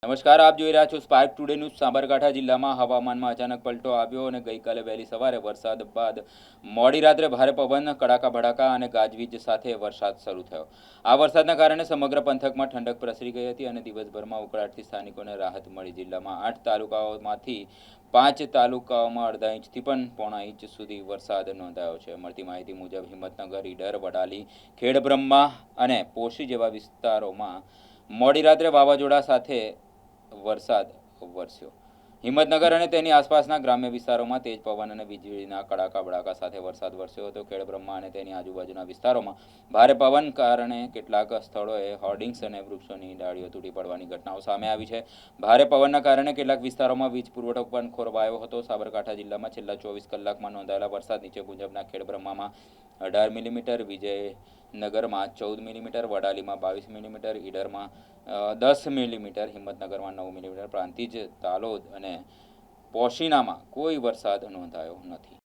નમસ્કાર, આપ જોઈ રહ્યા છો સ્પાર્ક ટુડે ન્યૂઝ। સાબરકાંઠા જિલ્લામાં હવામાનમાં અચાનક પલટો આવ્યો અને ગઈકાલે વહેલી સવારે વરસાદ બાદ મોડી રાત્રે ભારે પવન, કડાકા ભડાકા અને ગાજવીજ સાથે વરસાદ શરૂ થયો। આ વરસાદના કારણે સમગ્ર પંથકમાં ઠંડક પ્રસરી ગઈ હતી અને દિવસભરમાં ઉકળાટથી સ્થાનિકોને રાહત મળી। જિલ્લામાં 8 તાલુકાઓમાંથી 5 તાલુકાઓમાં અડધા ઇંચથી પણ પોણા ઇંચ સુધી વરસાદ નોંધાયો છે। મળતી માહિતી મુજબ હિંમતનગર, ઈડર, વડાલી, ખેડબ્રહ્મા અને પોશી જેવા વિસ્તારોમાં મોડી રાત્રે વાવાઝોડા સાથે વરસાદ વરસ્યો। હિંમતનગર અને તેની આસપાસના ગ્રામ્ય વિસ્તારોમાં તેજ પવન અને વીજળીના કડાકા ભડાકા સાથે વરસાદ વરસ્યો હતો। ખેડબ્રહ્મા અને તેની આજુબાજુના વિસ્તારોમાં ભારે પવન કારણે કેટલાક સ્થળોએ હોર્ડિંગ્સ અને વૃક્ષોની ડાળીઓ તૂટી પડવાની ઘટનાઓ સામે આવી છે। ભારે પવનના કારણે કેટલાક વિસ્તારોમાં વીજ પુરવઠો પણ ખોરવાયો હતો। સાબરકાંઠા જિલ્લામાં છેલ્લા 24 કલાકમાં નોંધાયેલા વરસાદ નીચે મુજબના: ખેડબ્રહ્મામાં 18 મિલીમીટર, વિજયનગરમાં 14 મિલીમીટર, વડાલીમાં 22 મિલીમીટર, ઈડરમાં 10 મિલીમીટર, હિંમતનગરમાં 9 મિલીમીટર, પ્રાંતિજ, તાલોદ અને પોશીનામાં કોઈ વરસાદ નોંધાયો નથી।